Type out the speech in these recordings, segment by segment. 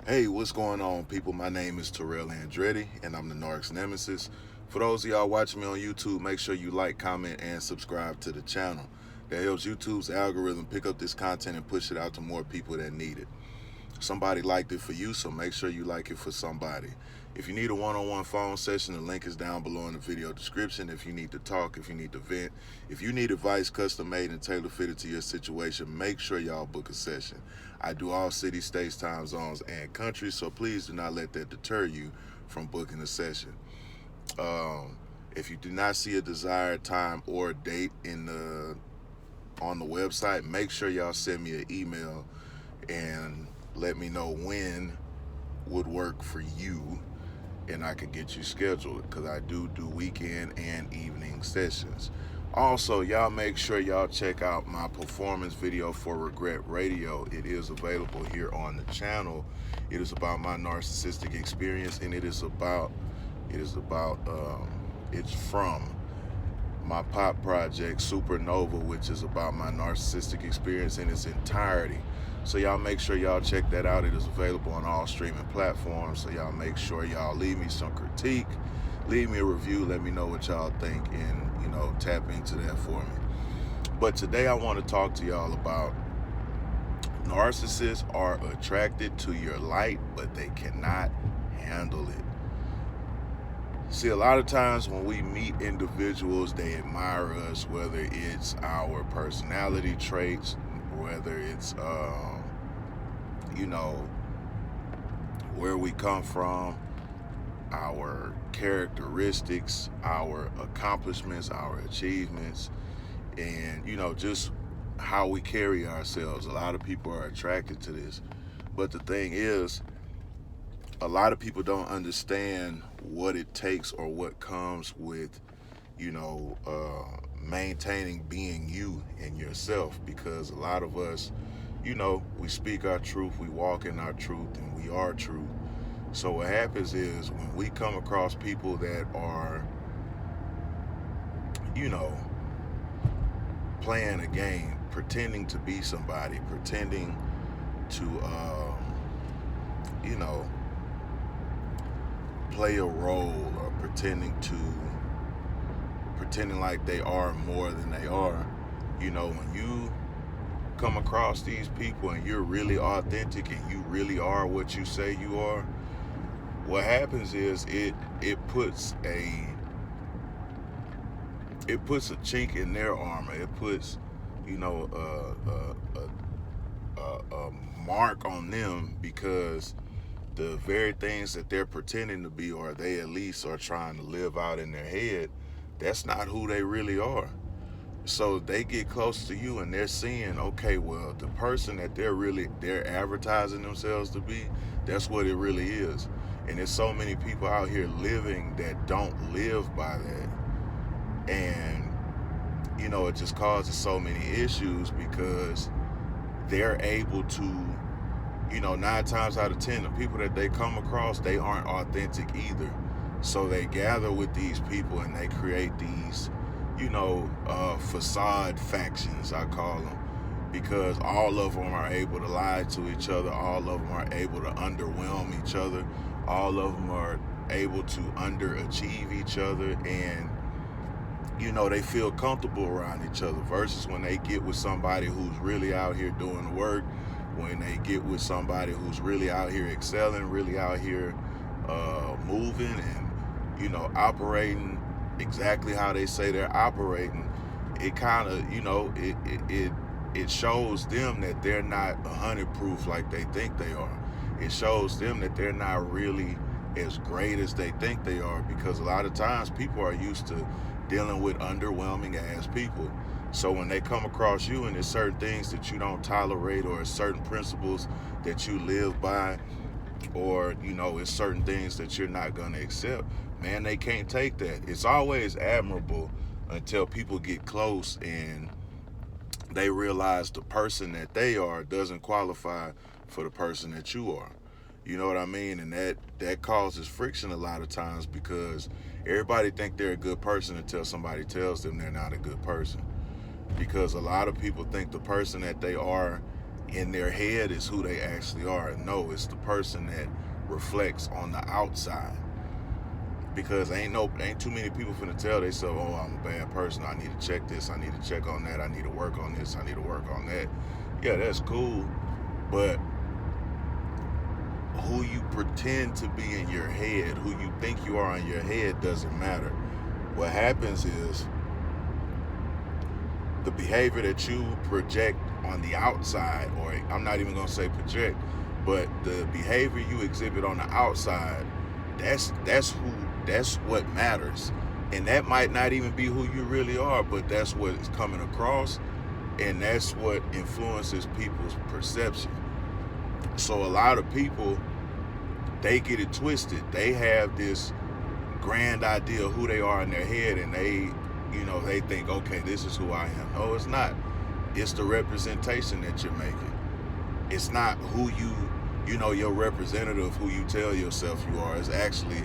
Hey, what's going on, people? My name is Terrell Andretti, and I'm the Narc's nemesis. For those of y'all watching me on YouTube, make sure you like, comment, and subscribe to the channel. That helps YouTube's algorithm pick up this content and push it out to more people that need it. Somebody liked it for you, so make sure you like it for somebody. If you need a one-on-one phone session, the link is down below in the video description. If you need to talk, if you need to vent, if you need advice custom made and tailor fitted to your situation, make sure y'all book a session. I do all cities, states, time zones, and countries, so please do not let that deter you from booking a session. Um, if you do not see a desired time or date on the website, make sure y'all send me an email and let me know when would work for you, and I can get you scheduled because I do weekend and evening sessions. Also, y'all make sure y'all check out my performance video for Regret Radio. It is available here on the channel. It is about my narcissistic experience, and it's from my pop project Supernova, which is about my narcissistic experience in its entirety. So y'all make sure y'all check that out. It is available on all streaming platforms. So y'all make sure y'all leave me some critique, leave me a review, let me know what y'all think, and tap into that for me. But today I want to talk to y'all about narcissists are attracted to your light, but they cannot handle it. See, a lot of times when we meet individuals, they admire us, whether it's our personality traits, whether it's, where we come from, our characteristics, our accomplishments, our achievements, and, just how we carry ourselves. A lot of people are attracted to this. But the thing is, a lot of people don't understand what it takes or what comes with, maintaining being you and yourself, because a lot of us, we speak our truth, we walk in our truth, and we are truth. So what happens is when we come across people that are, you know, playing a game, pretending to be somebody, pretending to, play a role, or pretending like they are more than they are. When you come across these people and you're really authentic and you really are what you say you are, what happens is it puts a chink in their armor. It puts, a mark on them, because the very things that they're pretending to be, or they at least are trying to live out in their head, that's not who they really are. So they get close to you and they're seeing, okay, well, the person that they're advertising themselves to be, that's what it really is. And there's so many people out here living that don't live by that. And, it just causes so many issues, because they're able to, 9 times out of 10, the people that they come across, they aren't authentic either. So they gather with these people and they create these, facade factions, I call them, because all of them are able to lie to each other. All of them are able to underwhelm each other. All of them are able to underachieve each other. And, they feel comfortable around each other, versus when they get with somebody who's really out here doing the work, when they get with somebody who's really out here excelling, really out here moving and, operating exactly how they say they're operating. It kind of, it shows them that they're not 100 proof like they think they are. It shows them that they're not really as great as they think they are, because a lot of times people are used to dealing with underwhelming ass people. So when they come across you and there's certain things that you don't tolerate, or certain principles that you live by, or it's certain things that you're not going to accept, man, they can't take that. It's always admirable until people get close and they realize the person that they are doesn't qualify for the person that you are. You know what I mean? And that causes friction a lot of times, because everybody think they're a good person until somebody tells them they're not a good person. Because a lot of people think the person that they are in their head is who they actually are. No, it's the person that reflects on the outside. Because ain't too many people finna tell themselves, oh, I'm a bad person, I need to check this, I need to check on that, I need to work on this, I need to work on that. Yeah, that's cool, but who you pretend to be in your head, who you think you are in your head, doesn't matter. What happens is the behavior that you project on the outside, or I'm not even gonna say project, but the behavior you exhibit on the outside, that's what matters. And that might not even be who you really are, but that's what is coming across, and that's what influences people's perception. So a lot of people, they get it twisted. They have this grand idea of who they are in their head, and they think, okay, this is who I am. No, it's not. It's the representation that you're making. It's not who your representative, who you tell yourself you are. It's actually,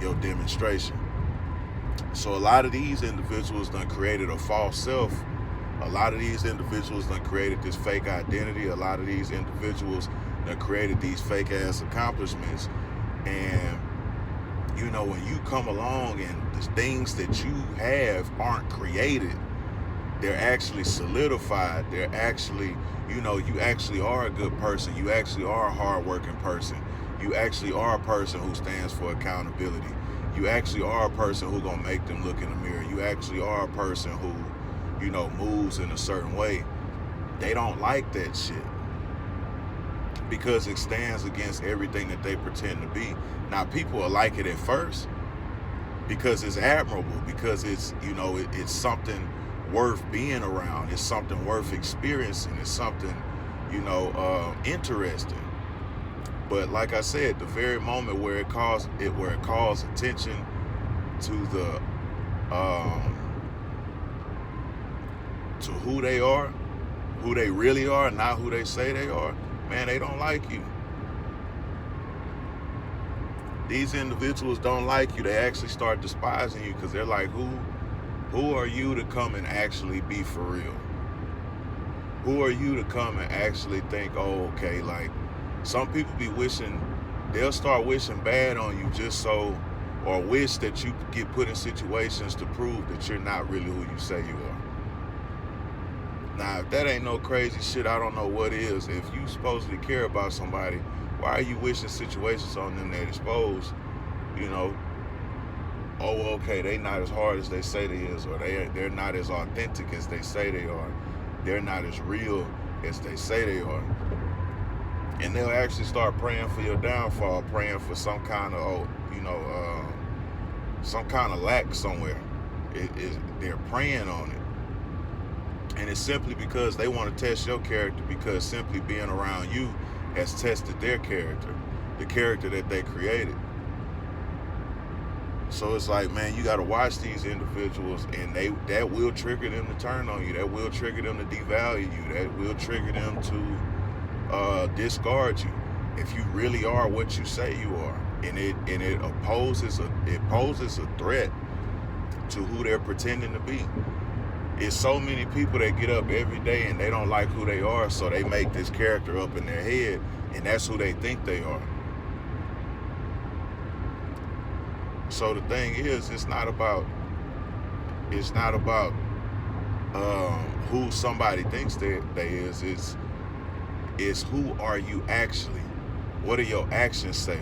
your demonstration. So a lot of these individuals done created a false self. A lot of these individuals done created this fake identity. A lot of these individuals done created these fake ass accomplishments. And when you come along and the things that you have aren't created, they're actually solidified. They're actually, you actually are a good person. You actually are a hardworking person. You actually are a person who stands for accountability. You actually are a person who's gonna make them look in the mirror. You actually are a person who, moves in a certain way. They don't like that shit because it stands against everything that they pretend to be. Now, people will like it at first because it's admirable, because it's, it's something worth being around. It's something worth experiencing. It's something, interesting. But like I said, the very moment where it calls attention to the to who they are, who they really are, not who they say they are, man, they don't like you. These individuals don't like you. They actually start despising you because they're like, who are you to come and actually be for real? Who are you to come and actually think, oh, okay, like, some people they'll start wishing bad on you just so, or wish that you get put in situations to prove that you're not really who you say you are. Now, if that ain't no crazy shit, I don't know what is. If you supposedly care about somebody, why are you wishing situations on them that expose, oh, okay, they not as hard as they say they is, or they're not as authentic as they say they are. They're not as real as they say they are. And they'll actually start praying for your downfall, praying for some kind of, some kind of lack somewhere. They're praying on it. And it's simply because they want to test your character, because simply being around you has tested their character, the character that they created. So it's like, man, you got to watch these individuals, and that will trigger them to turn on you. That will trigger them to devalue you. That will trigger them to discard you if you really are what you say you are. And it poses a threat to who they're pretending to be. It's so many people that get up every day and they don't like who they are, so they make this character up in their head, and that's who they think they are. So the thing is, it's not about who somebody thinks they is. It's who are you actually? What do your actions say?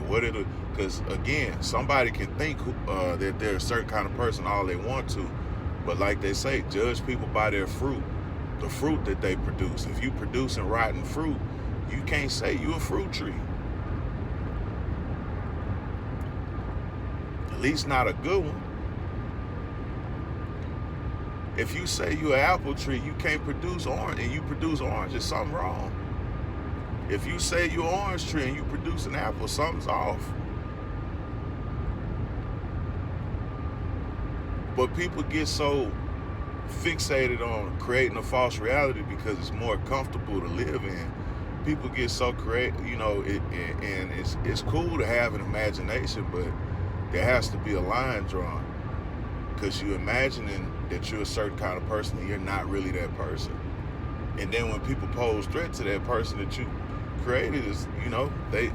Because again, somebody can think that they're a certain kind of person all they want to, but like they say, judge people by their fruit, the fruit that they produce. If you producing rotten fruit, you can't say you a fruit tree. At least not a good one. If you say you an apple tree, you can't produce orange, and you produce orange, there's something wrong. If you say you're an orange tree and you produce an apple, something's off. But people get so fixated on creating a false reality because it's more comfortable to live in. People get so creative, and it's cool to have an imagination, but there has to be a line drawn, because you're imagining that you're a certain kind of person and you're not really that person. And then when people pose threat to that person that you created, is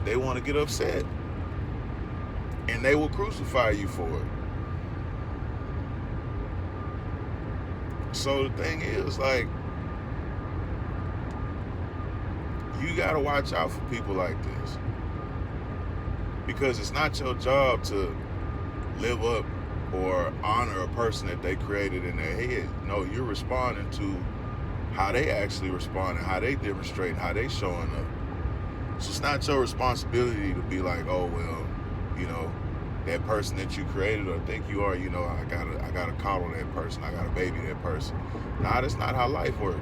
they want to get upset, and they will crucify you for it. So the thing is, like, you gotta watch out for people like this, because it's not your job to live up or honor a person that they created in their head. No, you're responding to how they actually respond and how they demonstrate and how they showing up. So it's not your responsibility to be like, oh well, that person that you created or think you are, I gotta coddle that person, I gotta baby that person. Nah, that's not how life works.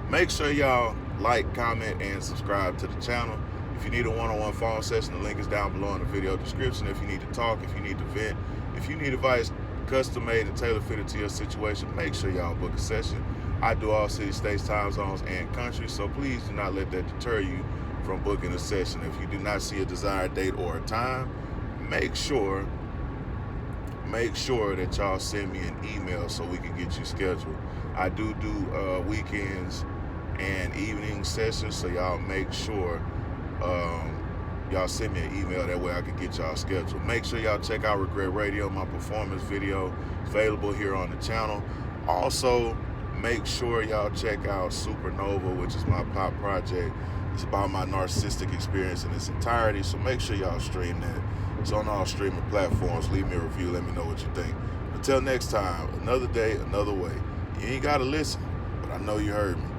Make sure y'all like, comment, and subscribe to the channel. If you need a one-on-one phone session, the link is down below in the video description. If you need to talk, if you need to vent, if you need advice custom made and tailor fitted to your situation, make sure y'all book a session. I do all cities, states, time zones, and countries, so please do not let that deter you from booking a session. If you do not see a desired date or a time, make sure that y'all send me an email so we can get you scheduled. I do weekends and evening sessions, so y'all make sure y'all send me an email, that way I can get y'all scheduled. Make sure y'all check out Regret Radio, my performance video available here on the channel. Also, make sure y'all check out Supernova, which is my pop project. It's about my narcissistic experience in its entirety, so make sure y'all stream that. It's on all streaming platforms. Leave me a review, let me know what you think. Until next time, another day, another way. You ain't gotta listen, but I know you heard me.